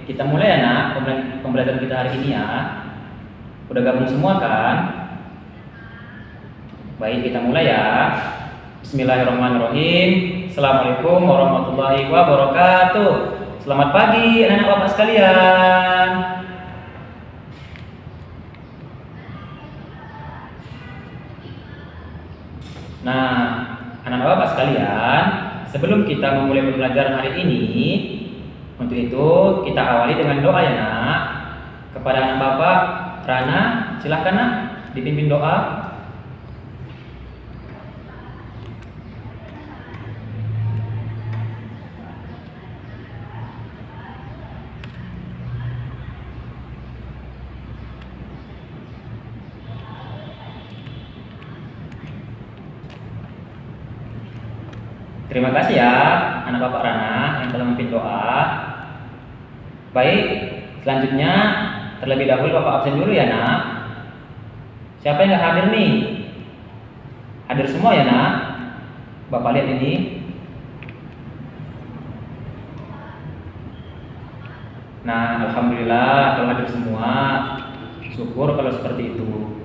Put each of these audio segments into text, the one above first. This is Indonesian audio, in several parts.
Kita mulai ya nak, pembelajaran kita hari ini ya. Udah gabung semua kan? Baik, kita mulai ya. Bismillahirrahmanirrahim. Assalamualaikum warahmatullahi wabarakatuh. Selamat pagi anak-anak bapak sekalian. Nah, anak-anak bapak sekalian, sebelum kita memulai pembelajaran hari ini, untuk itu kita awali dengan doa ya nak. Kepada anak bapak Rana, silahkan nak dipimpin doa. Terima kasih ya anak bapak Rana yang telah memimpin doa. Baik, selanjutnya terlebih dahulu bapak absen dulu ya nak. Siapa yang nggak hadir nih? Hadir semua ya nak. Bapak lihat ini. Nah, alhamdulillah kalau hadir semua. Syukur kalau seperti itu.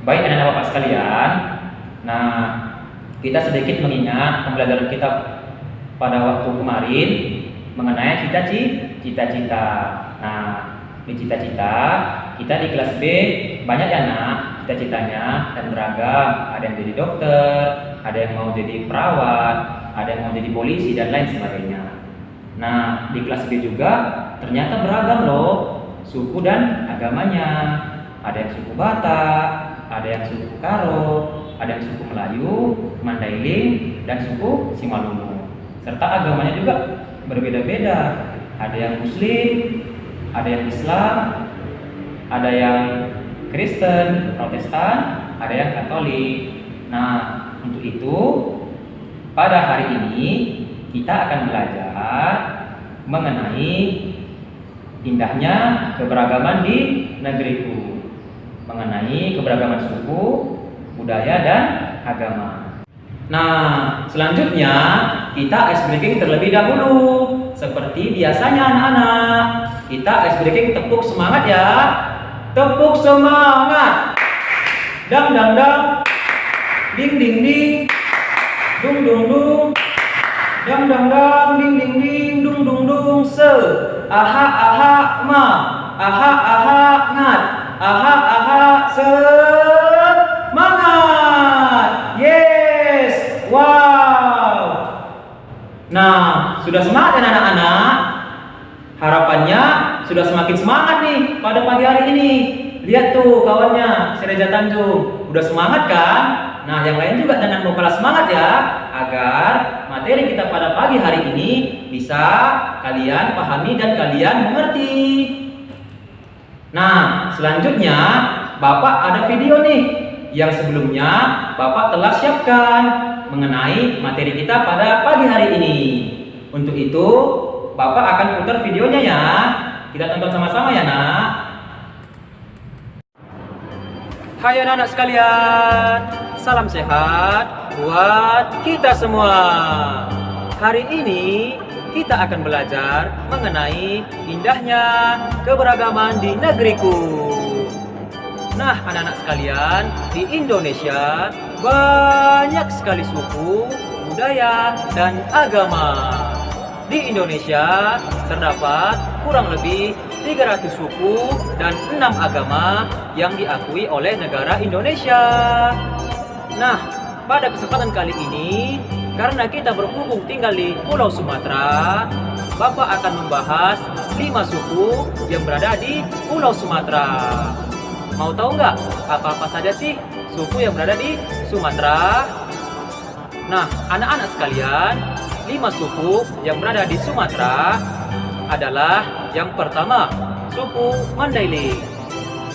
Baik anak-anak bapak sekalian. Nah, kita sedikit mengingat pembelajaran kita pada waktu kemarin mengenai cita-cita. Nah, di cita-cita kita di kelas B banyak ya nak cita-citanya dan beragam. Ada yang jadi dokter, ada yang mau jadi perawat, ada yang mau jadi polisi dan lain sebagainya. Nah, di kelas B juga ternyata beragam loh suku dan agamanya. Ada yang suku Batak, ada yang suku Karo, ada yang suku Melayu, Mandailing, dan suku Simalungun. Serta agamanya juga berbeda-beda. Ada yang Muslim, ada yang Islam, ada yang Kristen, Protestan, ada yang Katolik. Nah, untuk itu pada hari ini kita akan belajar mengenai indahnya keberagaman di negeriku, mengenai keberagaman suku, budaya dan agama. Nah, selanjutnya kita ice breaking terlebih dahulu. Seperti biasanya anak-anak, kita ice breaking tepuk semangat ya. Tepuk semangat. Dang dang dang. Ding ding ding. Dung dung dung. Dang dang dang. Ding ding ding. Dung dung dung. Se. Aha aha ma. Aha aha ngat. Aha aha se. Semangat! Yes! Wow! Nah, sudah semangat kan anak-anak? Harapannya sudah semakin semangat nih pada pagi hari ini. Lihat tuh kawannya, si Reza Tanjung. Udah semangat kan? Nah, yang lain juga jangan mau kalah semangat ya, agar materi kita pada pagi hari ini bisa kalian pahami dan kalian mengerti. Nah, selanjutnya Bapak ada video nih yang sebelumnya Bapak telah siapkan mengenai materi kita pada pagi hari ini. Untuk itu, Bapak akan putar videonya ya. Kita tonton sama-sama ya nak. Hai anak-anak sekalian, salam sehat buat kita semua. Hari ini kita akan belajar mengenai indahnya keberagaman di negeriku. Nah, anak-anak sekalian, di Indonesia banyak sekali suku, budaya, dan agama. Di Indonesia terdapat kurang lebih 300 suku dan 6 agama yang diakui oleh negara Indonesia. Nah, pada kesempatan kali ini, karena kita berhubung tinggal di Pulau Sumatera, Bapak akan membahas 5 suku yang berada di Pulau Sumatera. Mau tahu nggak apa-apa saja sih suku yang berada di Sumatera? Nah, anak-anak sekalian, 5 suku yang berada di Sumatera adalah yang pertama, suku Mandailing.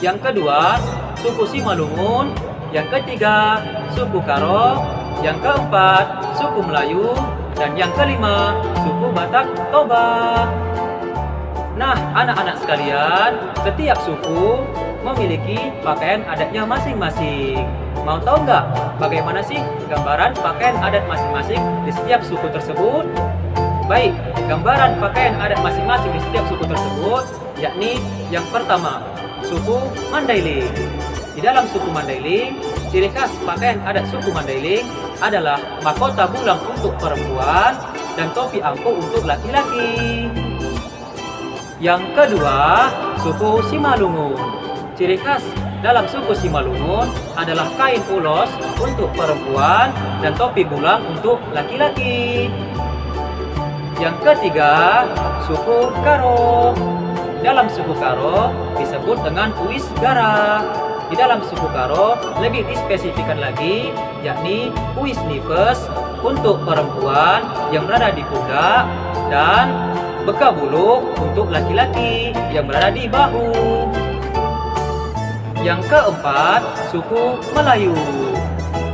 Yang kedua, suku Simalungun. Yang ketiga, suku Karo. Yang keempat, suku Melayu. Dan yang kelima, suku Batak Toba. Nah, anak-anak sekalian, setiap suku memiliki pakaian adatnya masing-masing. Mau tahu nggak bagaimana sih gambaran pakaian adat masing-masing di setiap suku tersebut? Baik, gambaran pakaian adat masing-masing di setiap suku tersebut, yakni yang pertama, suku Mandailing. Di dalam suku Mandailing, ciri khas pakaian adat suku Mandailing adalah mahkota bulang untuk perempuan dan topi angko untuk laki-laki. Yang kedua, suku Simalungun. Ciri khas dalam suku Simalungun adalah kain ulos untuk perempuan dan topi bulang untuk laki-laki. Yang ketiga, suku Karo. Dalam suku Karo disebut dengan Uis Gara. Di dalam suku Karo lebih dispesifikan lagi, yakni Uis Nipes untuk perempuan yang berada di pundak dan Beka Buluk untuk laki-laki yang berada di bahu. Yang keempat, suku Melayu.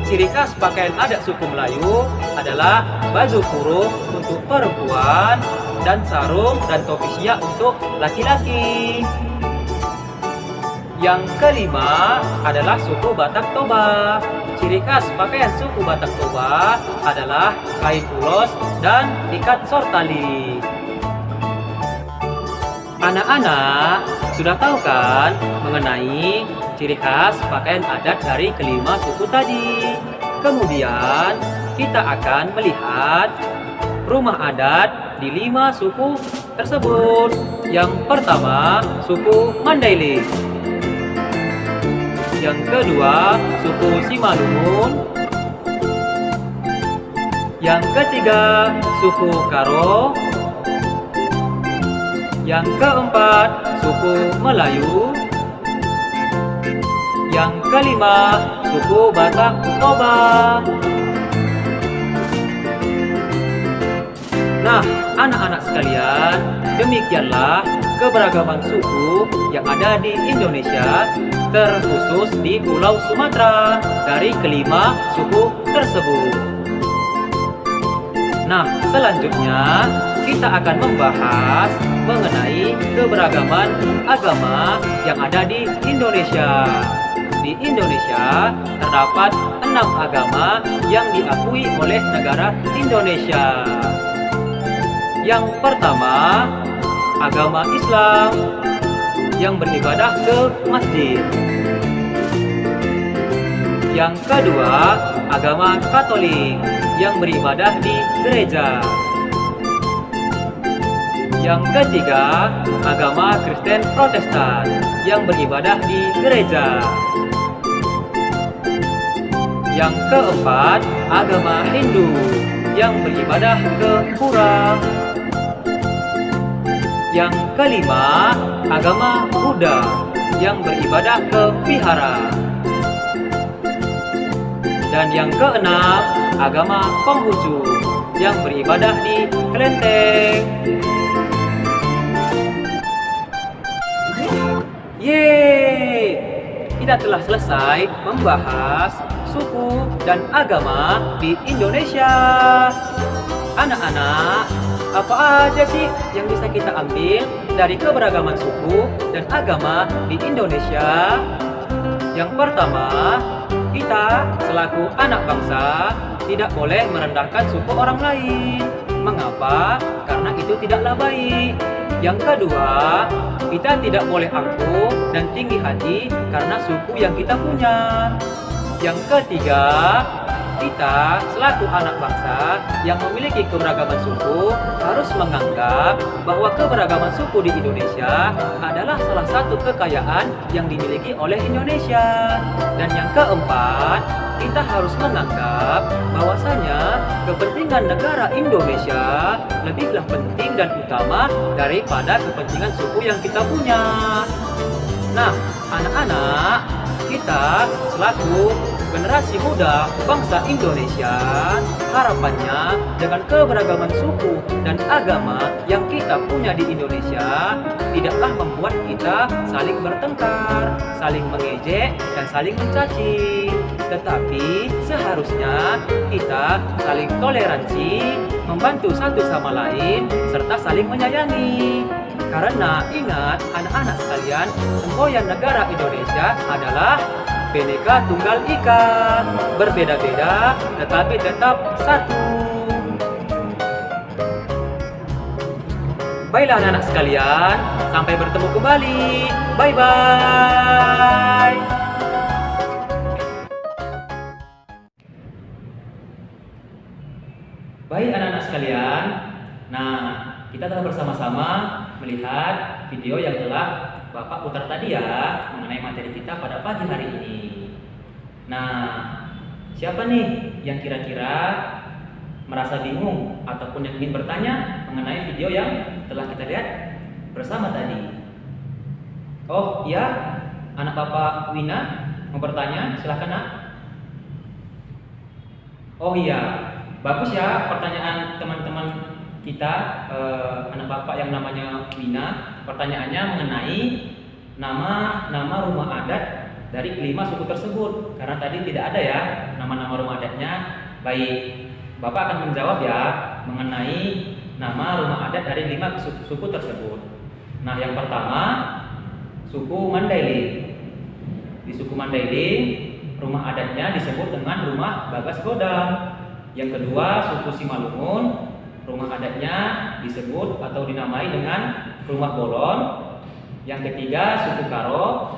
Ciri khas pakaian adat suku Melayu adalah baju kurung untuk perempuan dan sarung dan topi siak untuk laki-laki. Yang kelima adalah suku Batak Toba. Ciri khas pakaian suku Batak Toba adalah kain ulos dan ikat sortali. Anak-anak sudah tahu kan mengenai ciri khas pakaian adat dari kelima suku tadi. Kemudian kita akan melihat rumah adat di 5 suku tersebut. Yang pertama, suku Mandailing. Yang kedua, suku Simalungun. Yang ketiga, suku Karo. Yang keempat, suku Melayu. Yang kelima, suku Batak Toba. Nah, anak-anak sekalian, demikianlah keberagaman suku yang ada di Indonesia, terkhusus di Pulau Sumatera dari kelima suku tersebut. Nah, selanjutnya kita akan membahas mengenai keberagaman agama yang ada di Indonesia. Di Indonesia terdapat 6 agama yang diakui oleh negara Indonesia. Yang pertama, agama Islam yang beribadah ke masjid. Yang kedua, agama Katolik yang beribadah di gereja. Yang ketiga, agama Kristen Protestan yang beribadah di gereja. Yang keempat, agama Hindu yang beribadah ke pura. Yang kelima, agama Buddha yang beribadah ke vihara. Dan yang keenam, agama Konghucu yang beribadah di kelenteng. Yeay! Kita telah selesai membahas suku dan agama di Indonesia. Anak-anak, apa aja sih yang bisa kita ambil dari keberagaman suku dan agama di Indonesia? Yang pertama, kita selaku anak bangsa tidak boleh merendahkan suku orang lain. Mengapa? Karena itu tidaklah baik. Yang kedua, kita tidak boleh angkuh dan tinggi hati karena suku yang kita punya. Yang ketiga, kita selaku anak bangsa yang memiliki keberagaman suku harus menganggap bahwa keberagaman suku di Indonesia adalah salah satu kekayaan yang dimiliki oleh Indonesia. Dan yang keempat, kita harus menganggap bahwasanya kepentingan negara Indonesia lebihlah penting dan utama daripada kepentingan suku yang kita punya. Nah, anak-anak, kita selaku generasi muda bangsa Indonesia, harapannya dengan keberagaman suku dan agama yang kita punya di Indonesia tidaklah membuat kita saling bertengkar, saling mengejek, dan saling mencaci. Tetapi seharusnya kita saling toleransi, membantu satu sama lain, serta saling menyayangi. Karena ingat anak-anak sekalian, semboyan negara Indonesia adalah Bhinneka Tunggal Ika, berbeda-beda tetapi tetap satu. Baiklah anak-anak sekalian, sampai bertemu kembali. Bye-bye. Baik anak-anak sekalian, nah kita telah bersama-sama melihat video yang telah Bapak putar tadi ya, mengenai materi kita pada pagi hari ini. Nah, siapa nih yang kira-kira merasa bingung ataupun yang ingin bertanya mengenai video yang telah kita lihat bersama tadi? Oh iya, anak Bapak Wina mau bertanya, silahkan nak. Oh iya, bagus ya pertanyaan teman-teman kita, anak Bapak yang namanya Wina. Pertanyaannya mengenai nama rumah adat dari kelima suku tersebut, karena tadi tidak ada ya nama-nama rumah adatnya. Baik, Bapak akan menjawab ya mengenai nama rumah adat dari 5 suku tersebut. Nah, yang pertama suku Mandailing. Di suku Mandailing rumah adatnya disebut dengan rumah Bagas Godang. Yang kedua suku Simalungun, rumah adatnya disebut atau dinamai dengan rumah Bolon. Yang ketiga suku Karo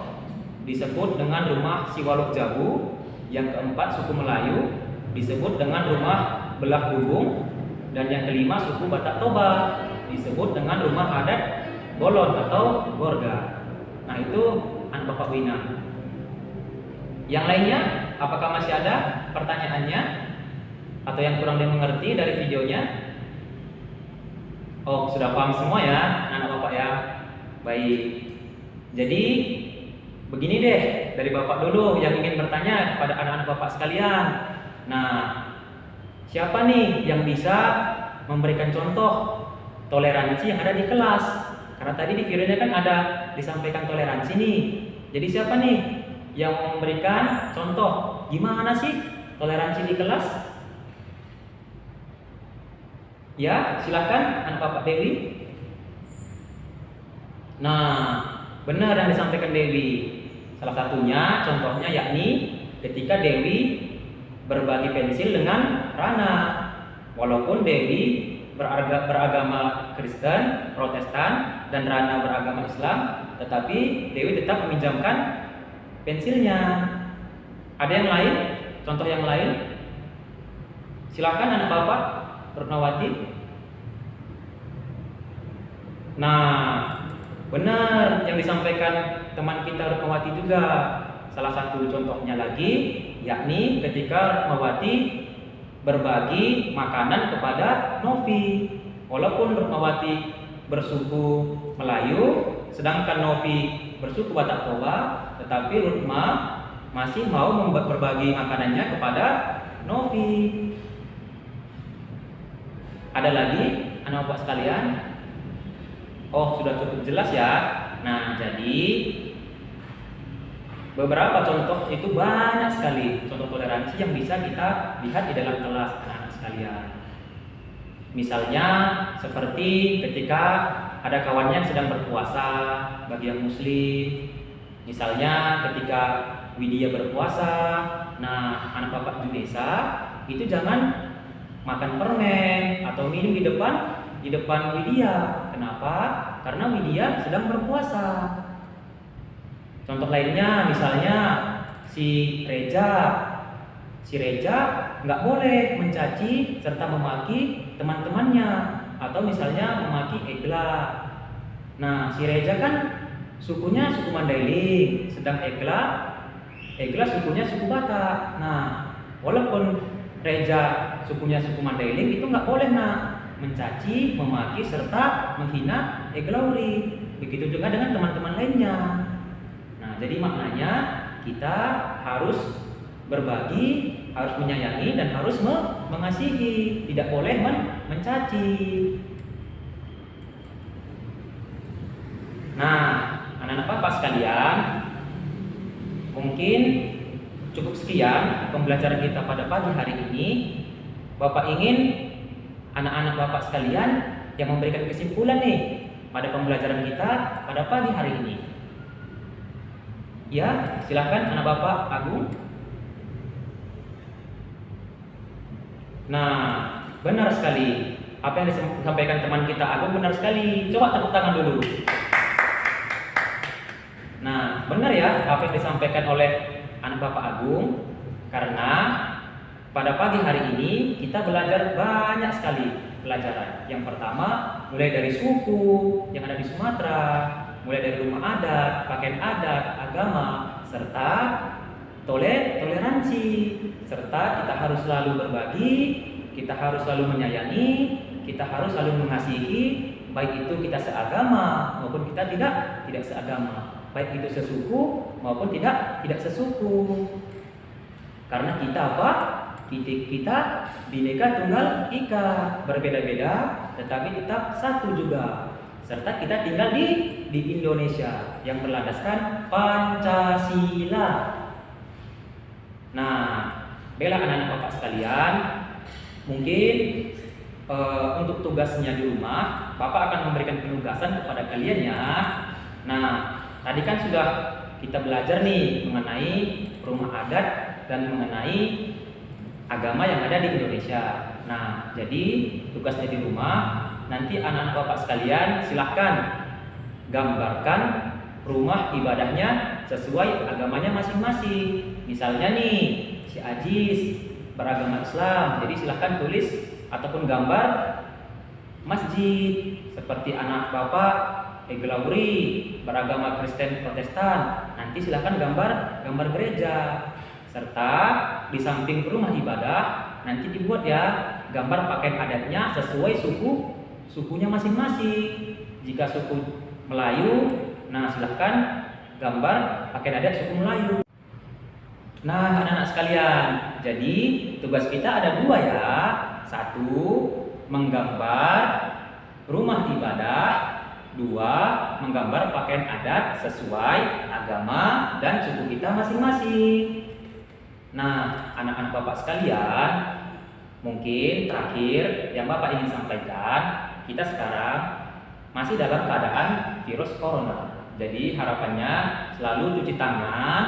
disebut dengan rumah Siwaluk Jabu. Yang keempat suku Melayu disebut dengan rumah Belah Bubung. Dan yang kelima suku Batak Toba disebut dengan rumah adat Bolon atau Gorga. Nah itu anak Bapak Wina. Yang lainnya, apakah masih ada pertanyaannya atau yang kurang dimengerti dari videonya? Oh, sudah paham semua ya anak Bapak ya. Baik. Jadi begini deh, dari Bapak dulu yang ingin bertanya kepada anak-anak Bapak sekalian. Nah, siapa nih yang bisa memberikan contoh toleransi yang ada di kelas? Karena tadi di videonya kan ada disampaikan toleransi nih. Jadi siapa nih yang memberikan contoh gimana sih toleransi di kelas? Ya, silakan anak Bapak Dewi. Nah, benar yang disampaikan Dewi. Salah satunya contohnya yakni ketika Dewi berbagi pensil dengan Rana. Walaupun Dewi beragama Kristen, Protestan, dan Rana beragama Islam, tetapi Dewi tetap meminjamkan pensilnya. Ada yang lain? Contoh yang lain? Silakan anak Bapak Rutnawati. Nah, benar yang disampaikan teman kita Rutnawati juga. Salah satu contohnya lagi yakni ketika Rutnawati berbagi makanan kepada Novi. Walaupun Rutnawati bersuku Melayu, sedangkan Novi bersuku Batak Toba, tetapi Rutma masih mau berbagi makanannya kepada Novi. Ada lagi anak Bapak sekalian? Oh, sudah cukup jelas ya. Nah, jadi beberapa contoh itu banyak sekali contoh toleransi yang bisa kita lihat di dalam kelas anak-anak sekalian. Misalnya seperti ketika ada kawannya yang sedang berpuasa bagi yang muslim. Misalnya ketika Widya berpuasa, nah anak Bapak Junesa itu jangan makan permen atau minum di depan Widya. Kenapa? Karena Widya sedang berpuasa. Contoh lainnya misalnya si Reja nggak boleh mencaci serta memaki teman-temannya, atau misalnya memaki Egla. Nah, si Reja kan sukunya suku Mandailing, sedang Egla sukunya suku Batak. Nah, walaupun Reja sukunya suku Mandailing, itu nggak boleh mencaci, memaki serta menghina Eglauri. Begitu juga dengan teman-teman lainnya. Nah, jadi maknanya kita harus berbagi, harus menyayangi, dan harus mengasihi, tidak boleh mencaci. Nah, anak-anak Bapak sekalian, mungkin cukup sekian pembelajaran kita pada pagi hari ini. Bapak ingin anak-anak Bapak sekalian yang memberikan kesimpulan nih pada pembelajaran kita pada pagi hari ini. Ya, silakan anak Bapak Agung. Nah, benar sekali. apa yang disampaikan teman kita Agung benar sekali. Coba tepuk tangan dulu. Nah, benar ya apa yang disampaikan oleh anak Bapak Agung, karena pada pagi hari ini kita belajar banyak sekali pelajaran. Yang pertama, mulai dari suku yang ada di Sumatera, mulai dari rumah adat, pakaian adat, agama, serta toleransi, serta kita harus selalu berbagi, kita harus selalu menyayangi, kita harus selalu mengasihi, baik itu kita seagama maupun kita tidak seagama, baik itu sesuku maupun tidak sesuku. Karena kita apa? Kita Bhinneka Tunggal Ika, berbeda-beda tetapi tetap satu juga. Serta kita tinggal di Indonesia yang berlandaskan Pancasila. Nah, bela anak-anak Bapak sekalian, mungkin untuk tugasnya di rumah, Bapak akan memberikan penugasan kepada kalian ya. Nah, tadi kan sudah kita belajar nih mengenai rumah adat dan mengenai agama yang ada di Indonesia. Nah, jadi tugasnya di rumah, nanti anak-anak Bapak sekalian silahkan gambarkan rumah ibadahnya sesuai agamanya masing-masing. Misalnya nih, si Ajis beragama Islam, jadi silahkan tulis ataupun gambar masjid. Seperti anak Bapak Eglauri beragama Kristen Protestan, nanti silahkan gambar gereja. Serta di samping rumah ibadah nanti dibuat ya gambar pakaian adatnya sesuai sukunya masing-masing. Jika suku Melayu, nah silahkan gambar pakaian adat suku Melayu. Nah, anak-anak sekalian, jadi tugas kita ada dua ya. Satu, menggambar rumah ibadah. Dua, menggambar pakaian adat sesuai agama dan suku kita masing-masing. Nah, anak-anak Bapak sekalian, mungkin terakhir yang Bapak ingin sampaikan, kita sekarang masih dalam keadaan virus corona. Jadi harapannya selalu cuci tangan,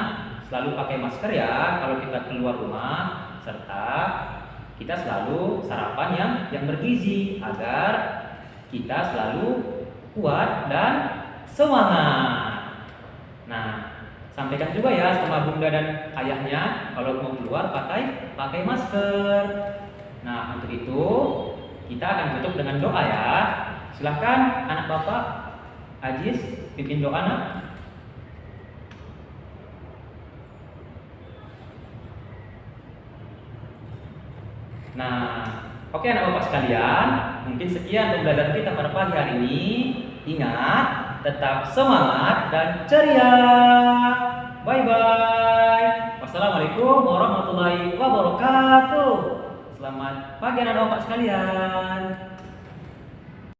selalu pakai masker ya kalau kita keluar rumah, serta kita selalu sarapan yang bergizi agar kita selalu kuat dan semangat. Nah, sampaikan juga ya sama bunda dan ayahnya kalau mau keluar pakai masker. Nah, untuk itu kita akan tutup dengan doa ya. Silahkan anak Bapak Ajis pimpin doa nak. Nah, oke anak Bapak sekalian, mungkin sekian pembelajaran kita pada pagi hari ini. Ingat, tetap semangat dan ceria. Bye-bye. Wassalamualaikum warahmatullahi wabarakatuh. Selamat pagi anak-anak sekalian.